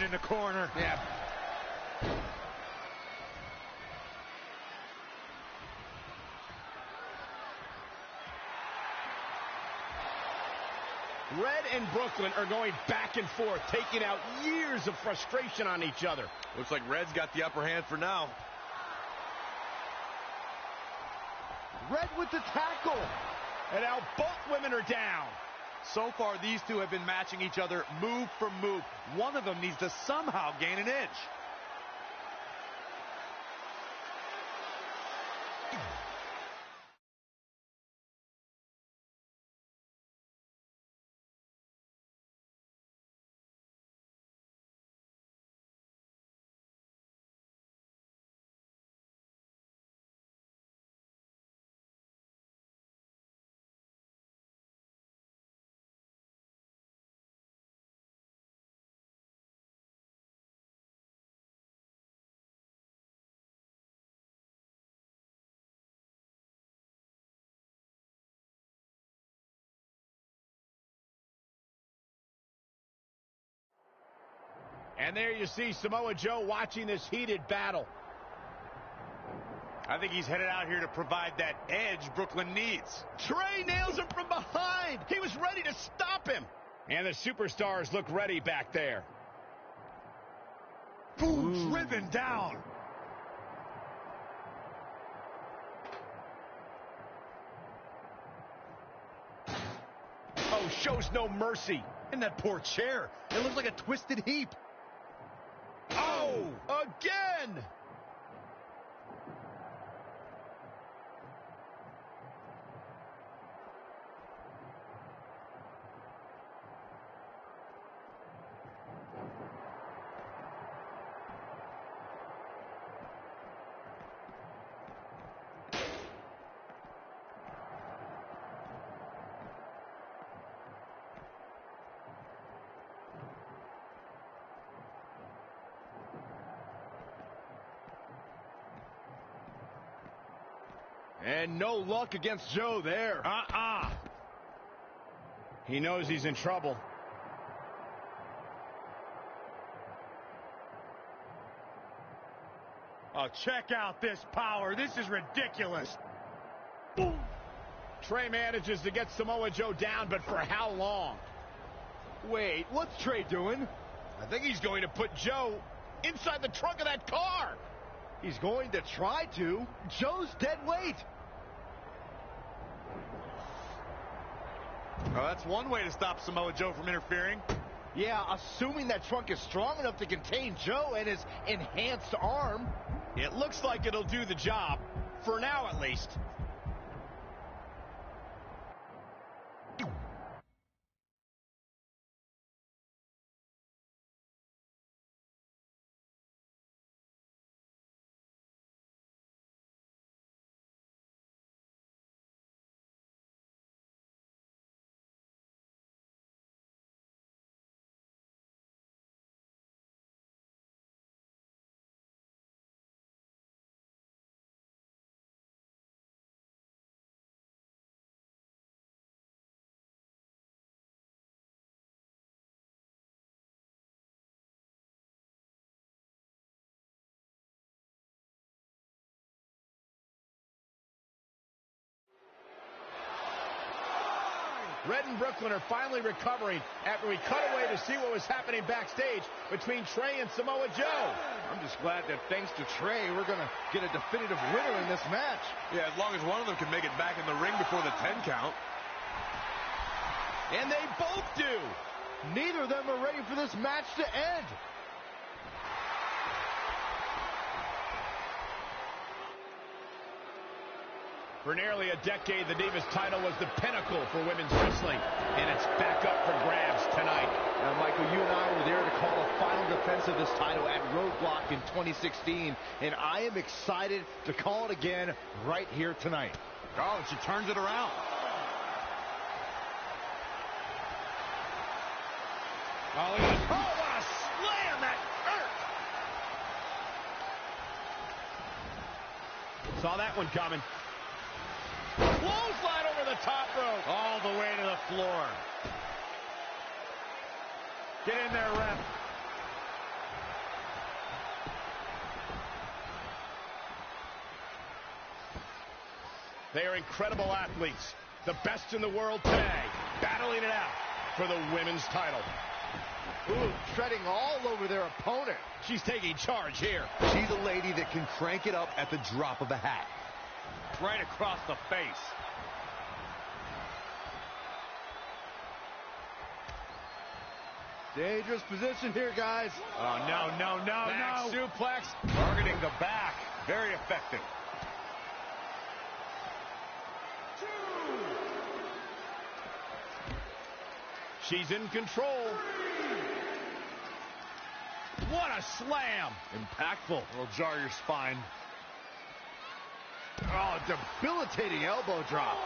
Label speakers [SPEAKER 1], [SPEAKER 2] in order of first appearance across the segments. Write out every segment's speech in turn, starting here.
[SPEAKER 1] in the corner.
[SPEAKER 2] Yeah.
[SPEAKER 3] Red and Brooklyn are going back and forth, taking out years of frustration on each other.
[SPEAKER 2] Looks like Red's got the upper hand for now.
[SPEAKER 3] Red with the tackle. And now both women are down.
[SPEAKER 2] So far, these two have been matching each other move for move. One of them needs to somehow gain an edge.
[SPEAKER 3] And there you see Samoa Joe watching this heated battle.
[SPEAKER 2] I think he's headed out here to provide that edge Brooklyn needs.
[SPEAKER 3] Trey nails him from behind. He was ready to stop him. And the superstars look ready back there.
[SPEAKER 1] Boom, driven down.
[SPEAKER 3] Oh, shows no mercy.
[SPEAKER 1] And that poor chair. It looks like a twisted heap.
[SPEAKER 3] Oh, again. And no luck against Joe there. He knows he's in trouble.
[SPEAKER 1] Oh, check out this power. This is ridiculous.
[SPEAKER 3] Boom. Trey manages to get Samoa Joe down, but for how long? Wait, what's Trey doing? I think he's going to put Joe inside the trunk of that car. He's going to try to. Joe's dead weight.
[SPEAKER 2] Well, that's one way to stop Samoa Joe from interfering.
[SPEAKER 3] Yeah, assuming that trunk is strong enough to contain Joe and his enhanced arm. It looks like it'll do the job, for now at least. Red and Brooklyn are finally recovering after we cut away to see what was happening backstage between Trey and Samoa Joe. I'm just glad that thanks to Trey, we're going to get a definitive winner in this match.
[SPEAKER 2] Yeah, as long as one of them can make it back in the ring before the 10 count.
[SPEAKER 3] And they both do. Neither of them are ready for this match to end. For nearly a decade, the Divas title was the pinnacle for women's wrestling, and it's back up for grabs tonight. Now, Michael, you and I were there to call the final defense of this title at Roadblock in 2016, and I am excited to call it again right here tonight.
[SPEAKER 2] Oh, and she turns it around.
[SPEAKER 3] Oh, what a slam that hurt. Saw that one coming. Clothesline over the top rope.
[SPEAKER 1] All the way to the floor.
[SPEAKER 3] Get in there, ref. They are incredible athletes, the best in the world today, battling it out for the women's title.
[SPEAKER 2] Ooh, treading all over their opponent.
[SPEAKER 3] She's taking charge here.
[SPEAKER 2] She's a lady that can crank it up at the drop of a hat.
[SPEAKER 3] Right across the face.
[SPEAKER 2] Dangerous position here, guys.
[SPEAKER 3] Oh, no. Back suplex, targeting the back. Very effective. She's in control. What a slam.
[SPEAKER 2] Impactful. It'll jar your spine. Oh, debilitating elbow drop.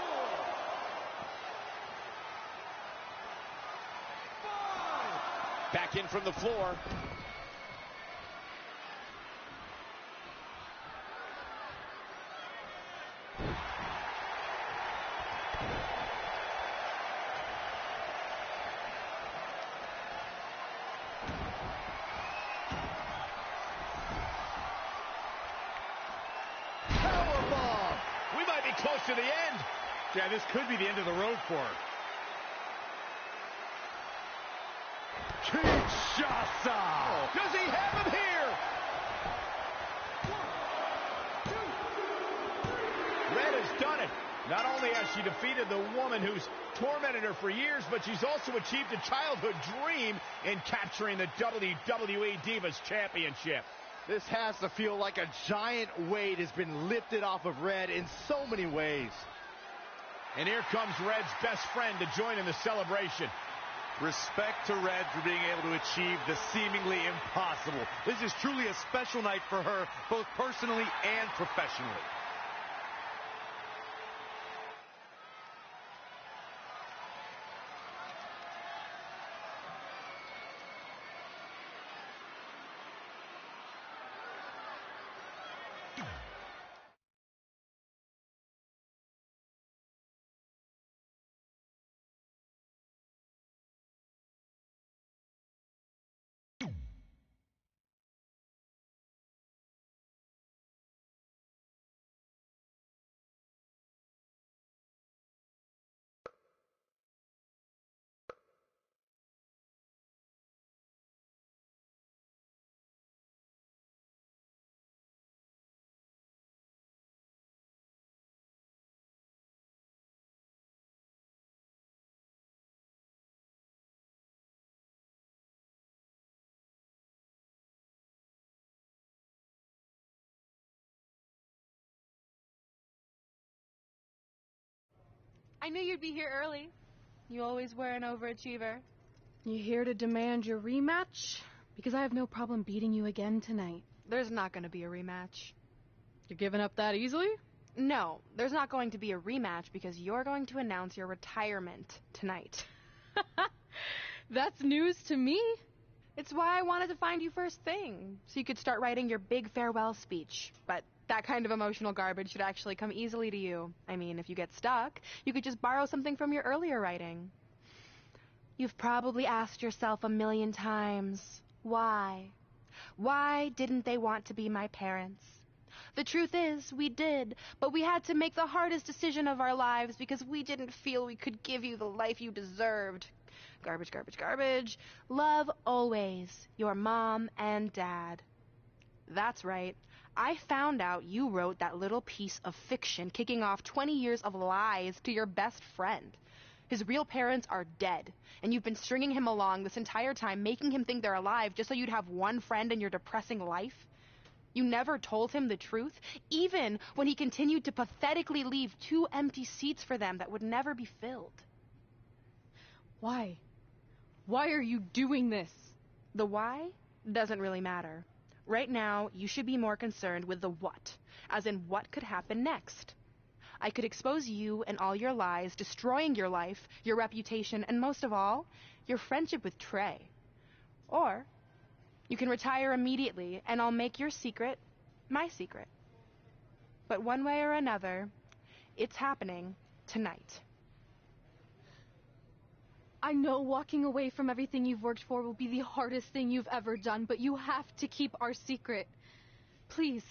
[SPEAKER 3] Back in from the floor.
[SPEAKER 2] Powerbomb.
[SPEAKER 3] We might be close to the end.
[SPEAKER 1] Yeah, this could be the end of the road for her.
[SPEAKER 2] Kinshasa.
[SPEAKER 3] Oh, does he have him here? Red has done it. Not only has she defeated the woman who's tormented her for years, but she's also achieved a childhood dream in capturing the WWE Divas Championship.
[SPEAKER 2] This has to feel like a giant weight has been lifted off of Red in so many ways.
[SPEAKER 3] And here comes Red's best friend to join in the celebration.
[SPEAKER 2] Respect to Red for being able to achieve the seemingly impossible. This is truly a special night for her, both personally and professionally.
[SPEAKER 4] I knew you'd be here early. You always were an overachiever. You here to demand your rematch? Because I have no problem beating you again tonight.
[SPEAKER 5] There's not going to be a rematch.
[SPEAKER 4] You're giving up that easily?
[SPEAKER 5] No, there's not going to be a rematch because you're going to announce your retirement tonight.
[SPEAKER 4] That's news to me.
[SPEAKER 5] It's why I wanted to find you first thing, so you could start writing your big farewell speech. But that kind of emotional garbage should actually come easily to you. I mean, if you get stuck, you could just borrow something from your earlier writing. You've probably asked yourself a million times, why? Why didn't they want to be my parents? The truth is, we did, but we had to make the hardest decision of our lives because we didn't feel we could give you the life you deserved. Garbage, garbage, garbage. Love always, your mom and dad. That's right. I found out you wrote that little piece of fiction kicking off 20 years of lies to your best friend. His real parents are dead, and you've been stringing him along this entire time, making him think they're alive just so you'd have one friend in your depressing life. You never told him the truth, even when he continued to pathetically leave 2 empty seats for them that would never be filled.
[SPEAKER 4] Why? Why are you doing this?
[SPEAKER 5] The why doesn't really matter. Right now, you should be more concerned with the what, as in what could happen next. I could expose you and all your lies, destroying your life, your reputation, and most of all, your friendship with Trey. Or you can retire immediately, and I'll make your secret my secret. But one way or another, it's happening tonight.
[SPEAKER 4] I know walking away from everything you've worked for will be the hardest thing you've ever done, but you have to keep our secret. Please.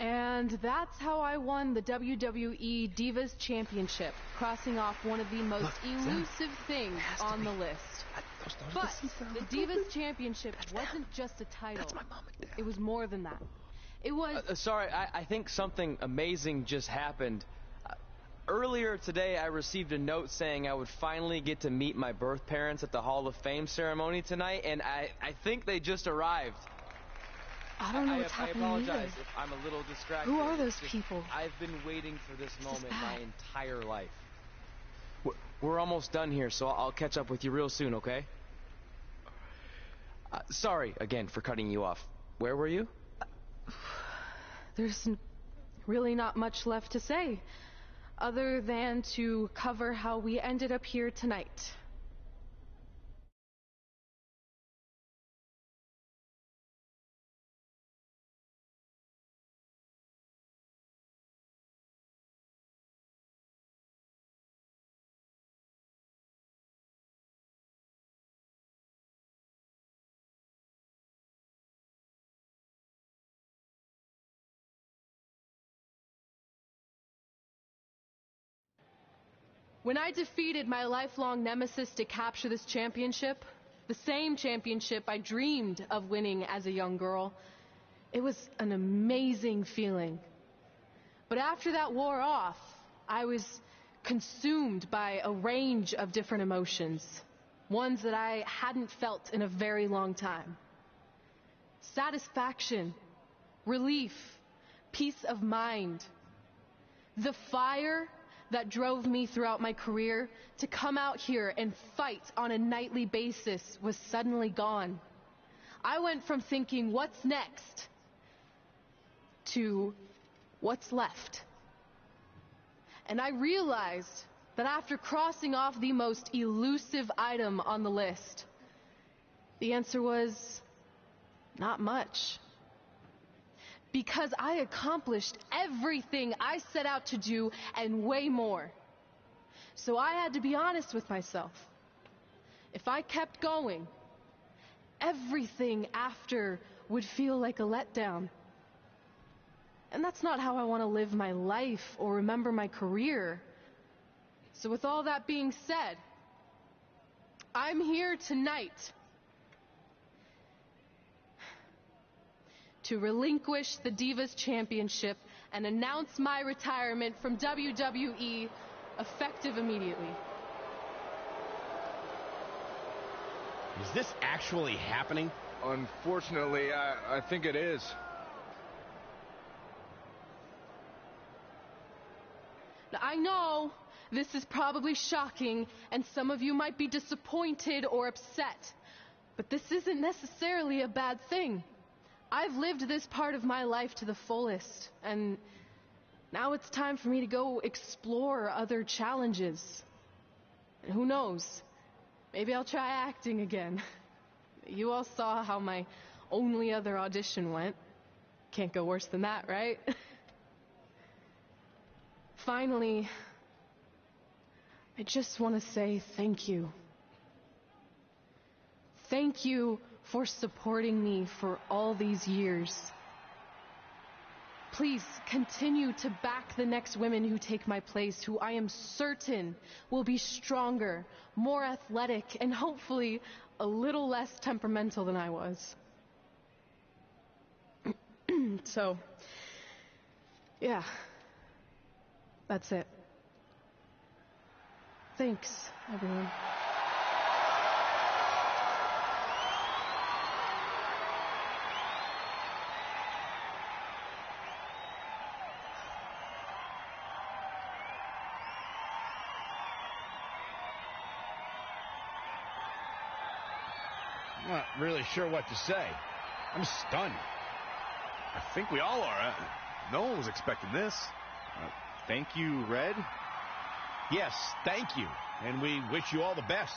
[SPEAKER 4] And that's how I won the WWE Divas Championship, crossing off one of the most elusive things on the list. But the Divas Championship wasn't just a title. It was more than that. It was...
[SPEAKER 6] Sorry, I think something amazing just happened. Earlier today, I received a note saying I would finally get to meet my birth parents at the Hall of Fame ceremony tonight, and I think they just arrived.
[SPEAKER 4] I don't know what's happening
[SPEAKER 6] I apologize
[SPEAKER 4] either.
[SPEAKER 6] if I'm a little distracted.
[SPEAKER 4] Who are those people?
[SPEAKER 6] I've been waiting for this moment
[SPEAKER 4] bad.
[SPEAKER 6] my entire life. We're almost done here, so I'll catch up with you real soon, okay? Sorry, again, for cutting you off. Where were you?
[SPEAKER 4] There's really not much left to say, other than to cover how we ended up here tonight. When I defeated my lifelong nemesis to capture this championship, the same championship I dreamed of winning as a young girl, it was an amazing feeling. But after that wore off, I was consumed by a range of different emotions, ones that I hadn't felt in a very long time. Satisfaction, relief, peace of mind, the fire that drove me throughout my career to come out here and fight on a nightly basis was suddenly gone. I went from thinking, what's next, to what's left. And I realized that after crossing off the most elusive item on the list, the answer was not much. Because I accomplished everything I set out to do and way more. So I had to be honest with myself. If I kept going, everything after would feel like a letdown. And that's not how I want to live my life or remember my career. So with all that being said, I'm here tonight to relinquish the Divas Championship and announce my retirement from WWE effective immediately.
[SPEAKER 3] Is this actually happening?
[SPEAKER 7] Unfortunately, I think it is.
[SPEAKER 4] Now, I know this is probably shocking, and some of you might be disappointed or upset, but this isn't necessarily a bad thing. I've lived this part of my life to the fullest, and now it's time for me to go explore other challenges. And who knows, maybe I'll try acting again. You all saw how my only other audition went. Can't go worse than that, right? Finally, I just want to say thank you. Thank you for supporting me for all these years. Please continue to back the next women who take my place, who I am certain will be stronger, more athletic, and hopefully a little less temperamental than I was. So, yeah, that's it. Thanks, everyone.
[SPEAKER 3] I'm not really sure what to say. I'm stunned.
[SPEAKER 7] I think we all are. No one was expecting this. Thank you, Red.
[SPEAKER 3] Yes, thank you. And we wish you all the best.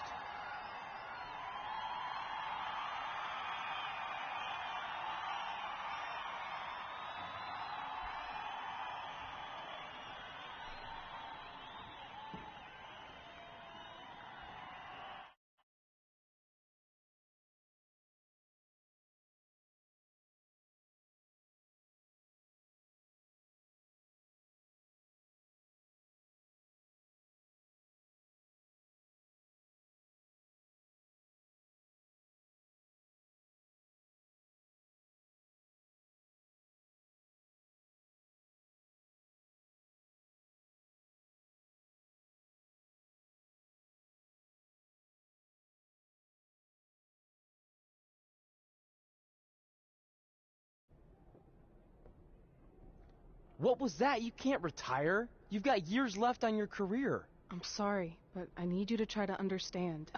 [SPEAKER 6] What was that? You can't retire. You've got years left on your career.
[SPEAKER 4] I'm sorry, but I need you to try to understand.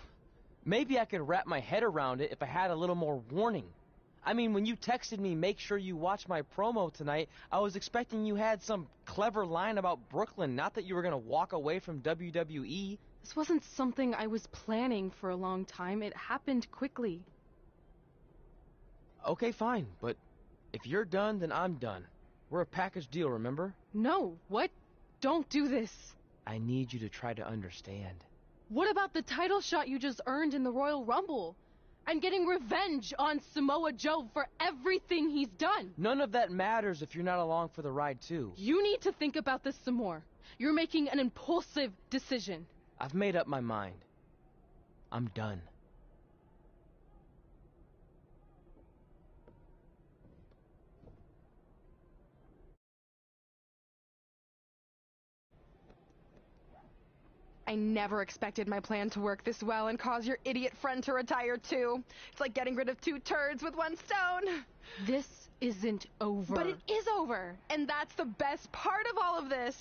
[SPEAKER 6] Maybe I could wrap my head around it if I had a little more warning. I mean, when you texted me, make sure you watch my promo tonight, I was expecting you had some clever line about Brooklyn, not that you were going to walk away from WWE.
[SPEAKER 4] This wasn't something I was planning for a long time. It happened quickly.
[SPEAKER 6] Okay, fine, but if you're done, then I'm done. We're a package deal, remember?
[SPEAKER 4] No, what? Don't do this.
[SPEAKER 6] I need you to try to understand.
[SPEAKER 4] What about the title shot you just earned in the Royal Rumble? I'm getting revenge on Samoa Joe for everything he's done.
[SPEAKER 6] None of that matters if you're not along for the ride, too.
[SPEAKER 4] You need to think about this some more. You're making an impulsive decision.
[SPEAKER 6] I've made up my mind. I'm done.
[SPEAKER 5] I never expected my plan to work this well and cause your idiot friend to retire too. It's like getting rid of 2 turds with 1 stone.
[SPEAKER 4] This isn't over.
[SPEAKER 5] But it is over, and that's the best part of all of this.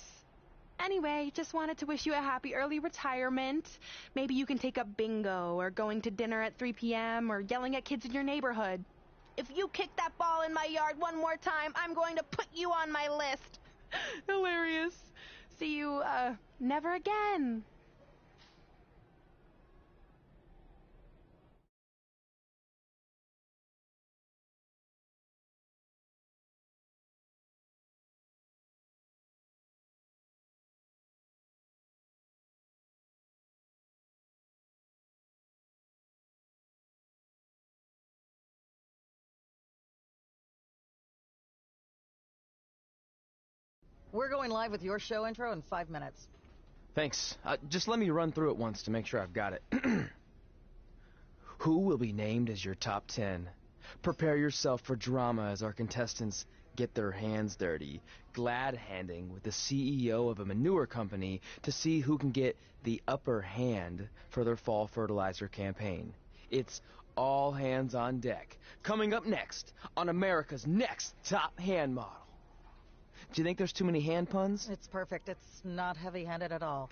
[SPEAKER 5] Anyway, just wanted to wish you a happy early retirement. Maybe you can take up bingo, or going to dinner at 3 p.m., or yelling at kids in your neighborhood. If you kick that ball in my yard one more time, I'm going to put you on my list. Hilarious. See you, never again.
[SPEAKER 8] We're going live with your show intro in 5 minutes.
[SPEAKER 6] Thanks. Just let me run through it once to make sure I've got it. Who will be named as your top 10? Prepare yourself for drama as our contestants get their hands dirty, glad-handing with the CEO of a manure company to see who can get the upper hand for their fall fertilizer campaign. It's all hands on deck. Coming up next on America's Next Top Hand Model. Do you think there's too many hand puns?
[SPEAKER 8] It's perfect. It's not heavy-handed at all.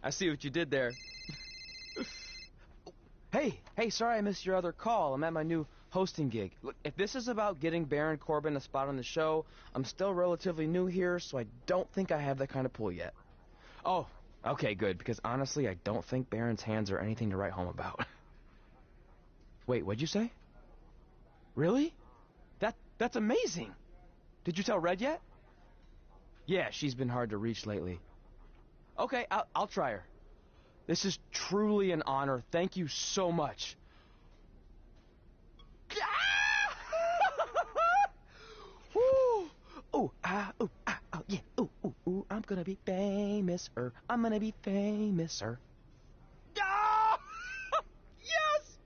[SPEAKER 6] I see what you did there. Hey, sorry I missed your other call. I'm at my new hosting gig. Look, if this is about getting Baron Corbin a spot on the show, I'm still relatively new here, so I don't think I have that kind of pull yet. Oh, okay, good, because honestly, I don't think Baron's hands are anything to write home about. Wait, what'd you say? Really? That's amazing. Did you tell Red yet? Yeah, she's been hard to reach lately. Okay, I'll try her. This is truly an honor. Thank you so much. Woo! Ooh, yeah. Ooh, I'm gonna be famous, I'm gonna be famous, Ah! Yes!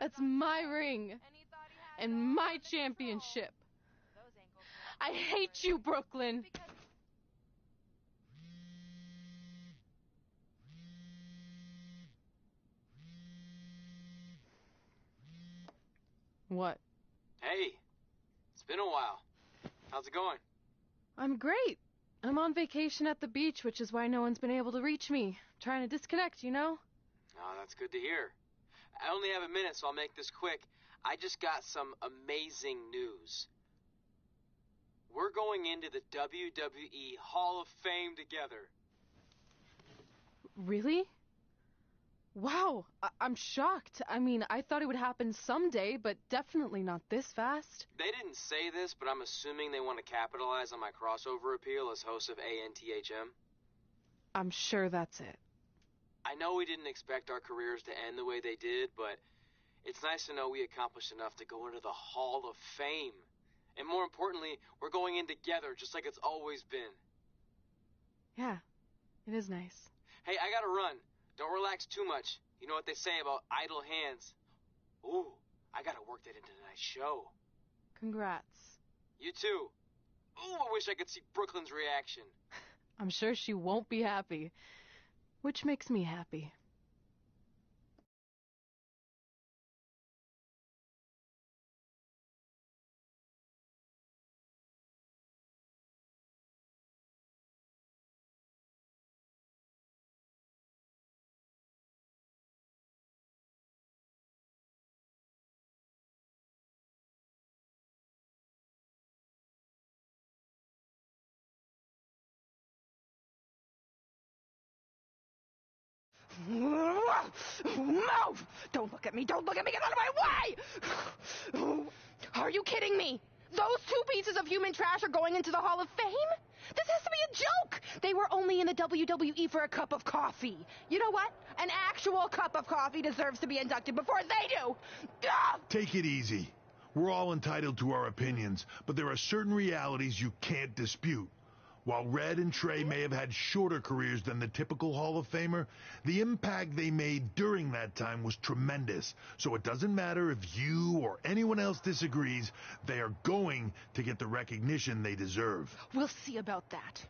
[SPEAKER 4] That's my ring and my championship. I hate you, Brooklyn. What?
[SPEAKER 6] Hey, it's been a while. How's it going?
[SPEAKER 4] I'm great. I'm on vacation at the beach, which is why no one's been able to reach me. Trying to disconnect, you know?
[SPEAKER 6] Oh, that's good to hear. I only have a minute, so I'll make this quick. I just got some amazing news. We're going into the WWE Hall of Fame together.
[SPEAKER 4] Really? Wow, I'm shocked. I mean, I thought it would happen someday, but definitely not this fast.
[SPEAKER 6] They didn't say this, but I'm assuming they want to capitalize on my crossover appeal as host of ANTHM.
[SPEAKER 4] I'm sure that's it.
[SPEAKER 6] I know we didn't expect our careers to end the way they did, but it's nice to know we accomplished enough to go into the Hall of Fame. And more importantly, we're going in together, just like it's always been.
[SPEAKER 4] Yeah, it is nice.
[SPEAKER 6] Hey, I gotta run. Don't relax too much. You know what they say about idle hands. Ooh. work that into tonight's show.
[SPEAKER 5] Congrats.
[SPEAKER 6] You too. Ooh, I wish I could see Brooklyn's reaction.
[SPEAKER 4] I'm sure she won't be happy, which makes me happy.
[SPEAKER 5] Move! Don't look at me! Don't look at me! Get out of my way! Are you kidding me? Those two pieces of human trash are going into the Hall of Fame? This has to be a joke! They were only in the WWE for a cup of coffee. You know what? An actual cup of coffee deserves to be inducted before they do! Ugh!
[SPEAKER 9] Take it easy. We're all entitled to our opinions, but there are certain realities you can't dispute. While Red and Trey may have had shorter careers than the typical Hall of Famer, the impact they made during that time was tremendous. So it doesn't matter if you or anyone else disagrees, they are going to get the recognition they deserve.
[SPEAKER 5] We'll see about that.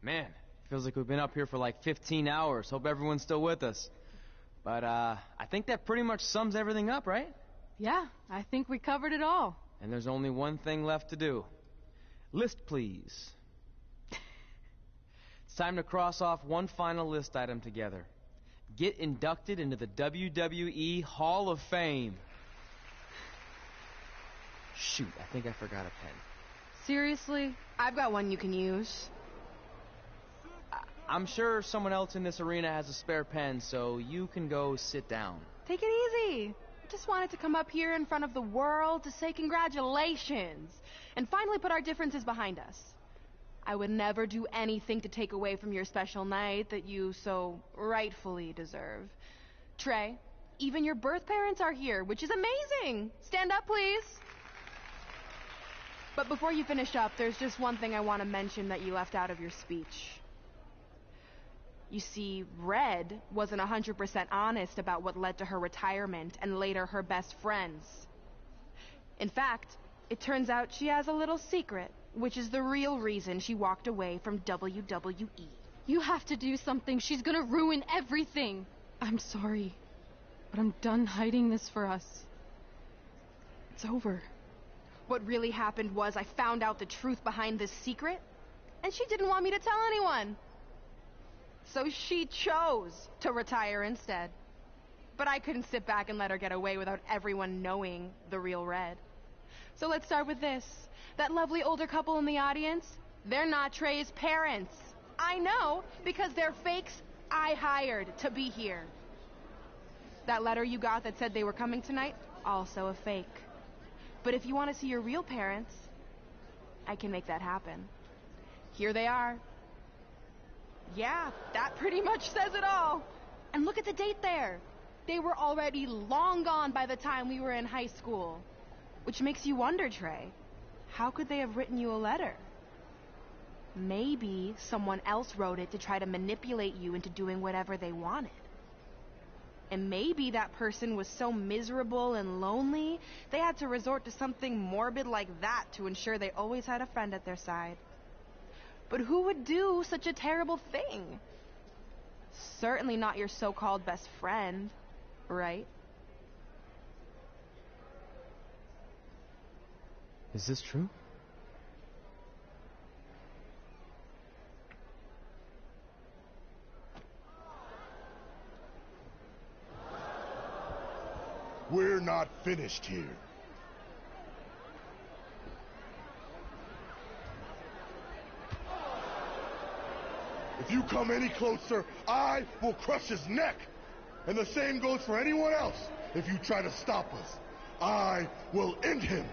[SPEAKER 6] Man, feels like we've been up here for like 15 hours. Hope everyone's still with us. But, I think that pretty much sums everything up, right?
[SPEAKER 4] Yeah, I think we covered it all.
[SPEAKER 6] And there's only one thing left to do. List, please. It's time to cross off one final list item together. Get inducted into the WWE Hall of Fame. Shoot, I think I forgot a pen.
[SPEAKER 4] Seriously?
[SPEAKER 5] I've got one you can use.
[SPEAKER 6] I'm sure someone else in this arena has a spare pen, so you can go sit down.
[SPEAKER 5] Take it easy. I just wanted to come up here in front of the world to say congratulations and finally put our differences behind us. I would never do anything to take away from your special night that you so rightfully deserve. Trey, even your birth parents are here, which is amazing. Stand up, please. But before you finish up, there's just one thing I want to mention that you left out of your speech. You see, Red wasn't 100% honest about what led to her retirement and later her best friends. In fact, it turns out she has a little secret, which is the real reason she walked away from WWE.
[SPEAKER 4] You have to do something. She's gonna ruin everything. I'm sorry, but I'm done hiding this for us. It's over.
[SPEAKER 5] What really happened was I found out the truth behind this secret, and she didn't want me to tell anyone. So she chose to retire instead. But I couldn't sit back and let her get away without everyone knowing the real Red. So let's start with this. That lovely older couple in the audience, they're not Trey's parents. I know, because they're fakes I hired to be here. That letter you got that said they were coming tonight, also a fake. But if you want to see your real parents, I can make that happen. Here they are. Yeah, that pretty much says it all. And look at the date there. They were already long gone by the time we were in high school. Which makes you wonder, Trey, how could they have written you a letter? Maybe someone else wrote it to try to manipulate you into doing whatever they wanted. And maybe that person was so miserable and lonely, they had to resort to something morbid like that to ensure they always had a friend at their side. But who would do such a terrible thing? Certainly not your so-called best friend, right?
[SPEAKER 6] Is this true?
[SPEAKER 10] not finished here. If you come any closer, I will crush his neck. And the same goes for anyone else. If you try to stop us, I will end him.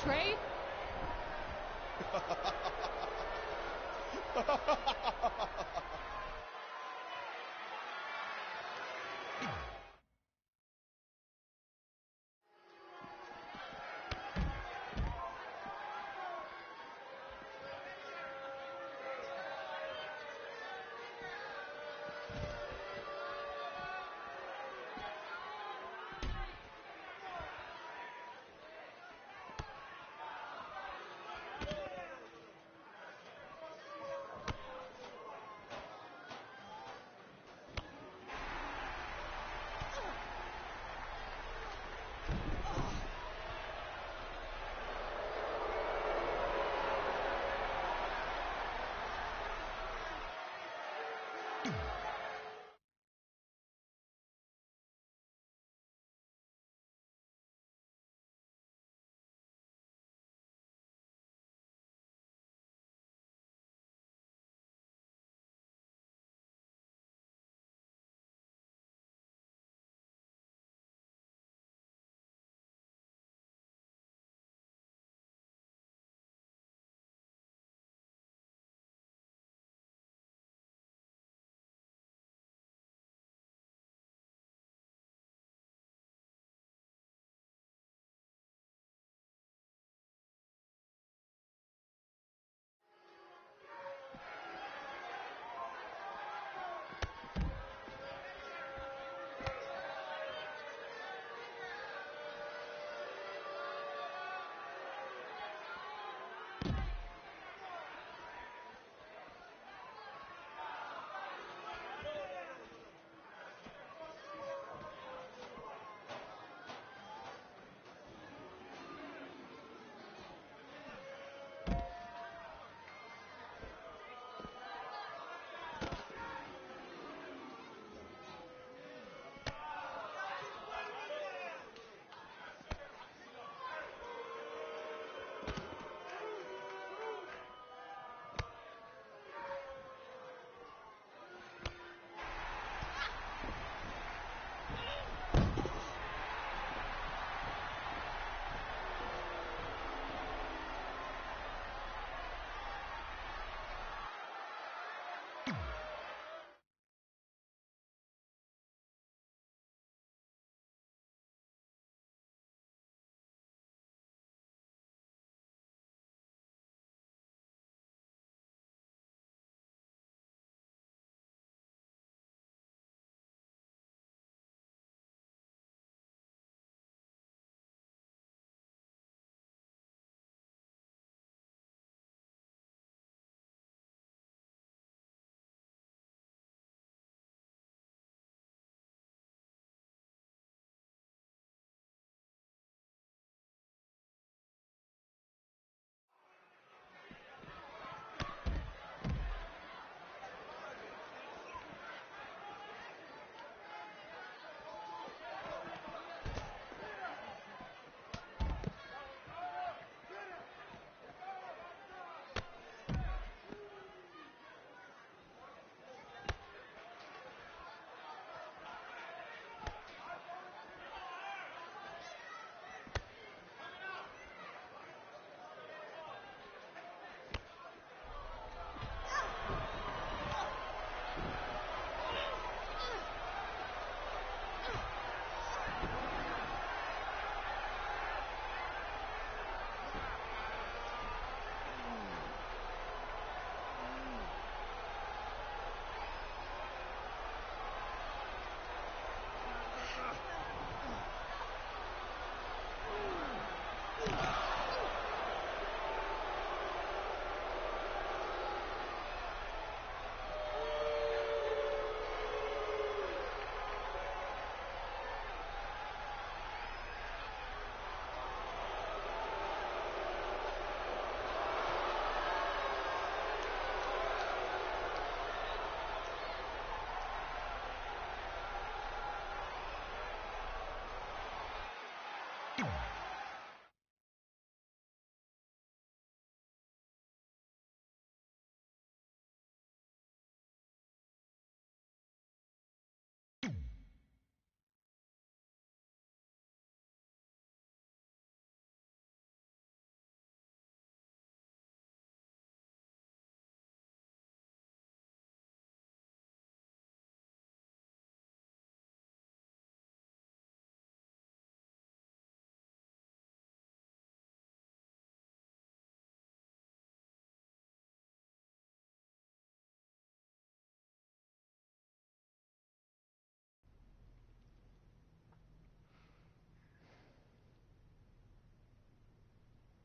[SPEAKER 4] Trey?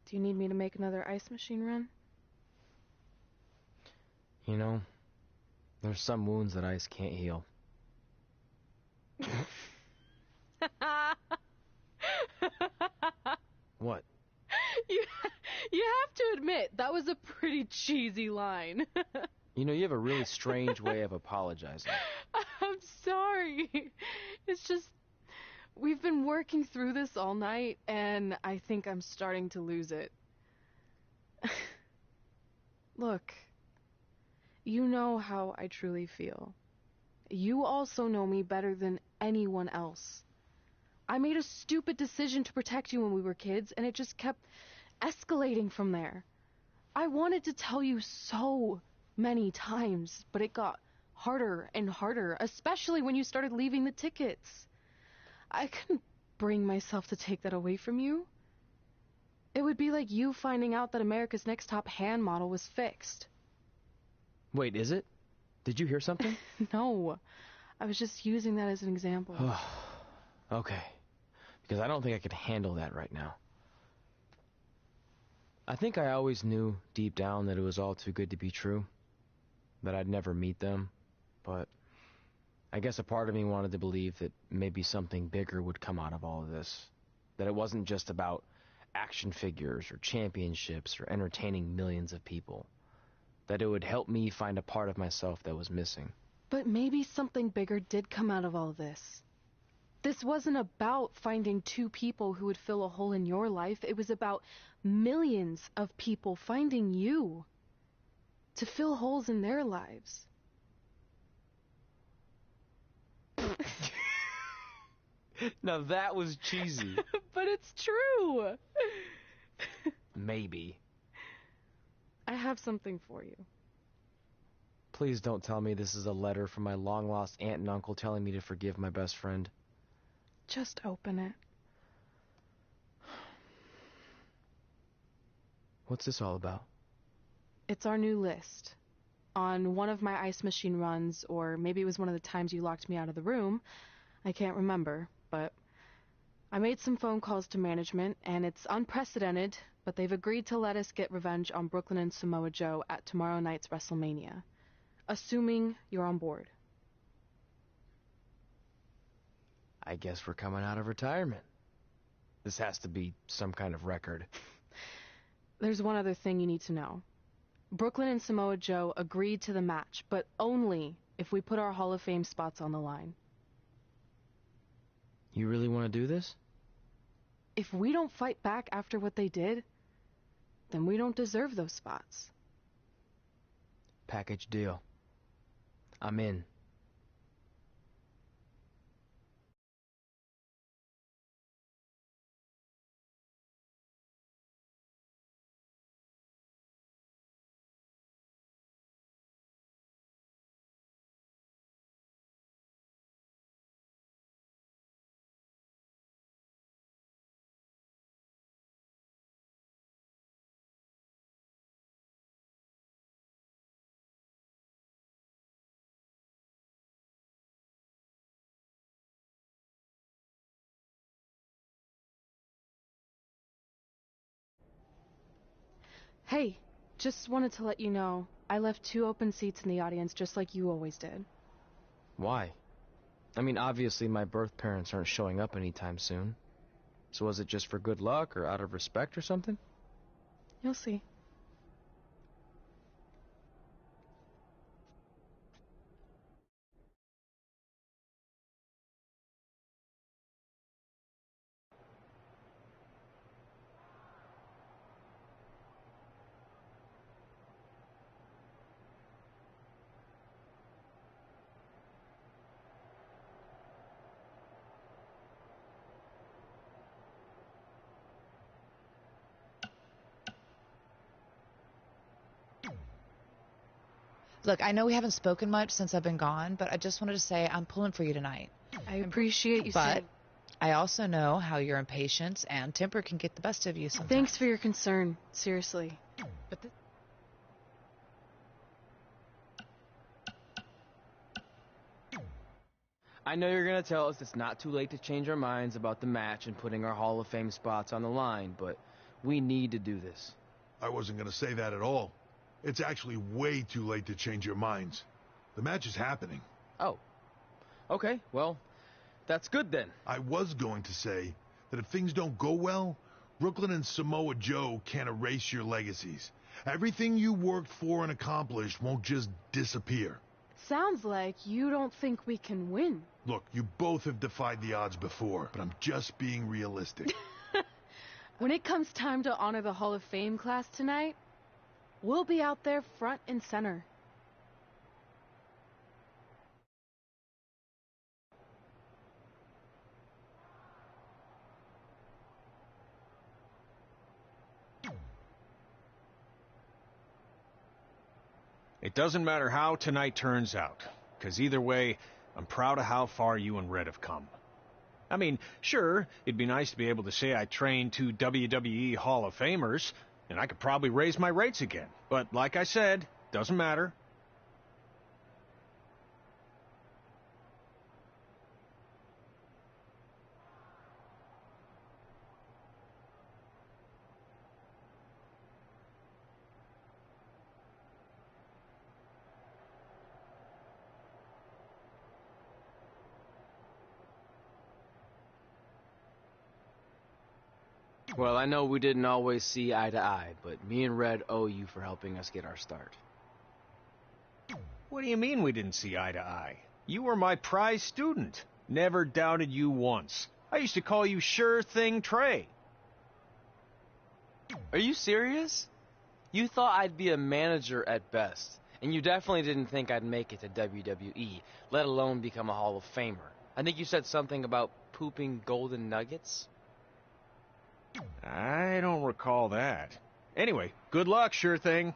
[SPEAKER 4] Do you need me to make another ice machine run?
[SPEAKER 6] You know, there's some wounds that ice can't heal. What?
[SPEAKER 4] You have to admit, that was a pretty cheesy line.
[SPEAKER 6] You know, you have a really strange way of apologizing.
[SPEAKER 4] I'm sorry. It's just, we've been working through this all night, and I think I'm starting to lose it. Look, you know how I truly feel. You also know me better than anyone else. I made a stupid decision to protect you when we were kids, and it just kept escalating from there. I wanted to tell you so many times, but it got harder and harder, especially when you started leaving the tickets. I couldn't bring myself to take that away from you. It would be like you finding out that America's Next Top hand model was fixed.
[SPEAKER 6] Wait, is it? Did you hear something?
[SPEAKER 4] No, I was just using that as an example.
[SPEAKER 6] Okay, because I don't think I could handle that right now. I think I always knew deep down that it was all too good to be true, that I'd never meet them, but I guess a part of me wanted to believe that maybe something bigger would come out of all of this, that it wasn't just about action figures or championships or entertaining millions of people, that it would help me find a part of myself that was missing.
[SPEAKER 4] But maybe something bigger did come out of all this. This wasn't about finding two people who would fill a hole in your life. It was about millions of people finding you to fill holes in their lives.
[SPEAKER 6] Now that was cheesy.
[SPEAKER 4] But it's true.
[SPEAKER 6] Maybe.
[SPEAKER 4] I have something for you.
[SPEAKER 6] Please don't tell me this is a letter from my long-lost aunt and uncle telling me to forgive my best friend.
[SPEAKER 4] Just open it.
[SPEAKER 6] What's this all about?
[SPEAKER 4] It's our new list. On one of my ice machine runs, or maybe it was one of the times you locked me out of the room, I can't remember, but I made some phone calls to management, and it's unprecedented, but they've agreed to let us get revenge on Brooklyn and Samoa Joe at tomorrow night's WrestleMania, assuming you're on board.
[SPEAKER 6] I guess we're coming out of retirement. This has to be some kind of record.
[SPEAKER 4] There's one other thing you need to know. Brooklyn and Samoa Joe agreed to the match, but only if we put our Hall of Fame spots on the line.
[SPEAKER 6] You really want to do this?
[SPEAKER 4] If we don't fight back after what they did, then we don't deserve those spots.
[SPEAKER 6] Package deal. I'm in.
[SPEAKER 4] Hey, just wanted to let you know, I left 2 open seats in the audience just like you always did.
[SPEAKER 6] Why? I mean, obviously my birth parents aren't showing up anytime soon. So was it just for good luck or out of respect or something?
[SPEAKER 4] You'll see.
[SPEAKER 11] Look, I know we haven't spoken much since I've been gone, but I just wanted to say I'm pulling for you tonight.
[SPEAKER 4] I appreciate you
[SPEAKER 11] But
[SPEAKER 4] saying...
[SPEAKER 11] I also know how your impatience and temper can get the best of you sometimes.
[SPEAKER 4] Thanks for your concern, seriously.
[SPEAKER 11] But
[SPEAKER 6] I know you're going to tell us it's not too late to change our minds about the match and putting our Hall of Fame spots on the line, but We need to do this.
[SPEAKER 9] I wasn't going to say that at all. It's actually way too late to change your minds. The match is happening.
[SPEAKER 6] Oh. Okay, well, that's good then.
[SPEAKER 9] I was going to say that if things don't go well, Brooklyn and Samoa Joe can't erase your legacies. Everything you worked for and accomplished won't just disappear.
[SPEAKER 4] Sounds like you don't think we can win.
[SPEAKER 9] Look, you both have defied the odds before, but I'm just being realistic.
[SPEAKER 4] When it comes time to honor the Hall of Fame class tonight, we'll be out there front and center.
[SPEAKER 12] It doesn't matter how tonight turns out, because either way, I'm proud of how far you and Red have come. I mean, sure, it'd be nice to be able to say I trained 2 WWE Hall of Famers, and I could probably raise my rates again. But like I said, doesn't matter.
[SPEAKER 6] Well, I know we didn't always see eye to eye, but me and Red owe you for helping us get our start.
[SPEAKER 12] What do you mean we didn't see eye to eye? You were my prize student. Never doubted you once. I used to call you Sure Thing Trey.
[SPEAKER 6] Are you serious? You thought I'd be a manager at best, and you definitely didn't think I'd make it to WWE, let alone become a Hall of Famer. I think you said something about pooping golden nuggets?
[SPEAKER 12] I don't recall that. Anyway, good luck, Sure Thing.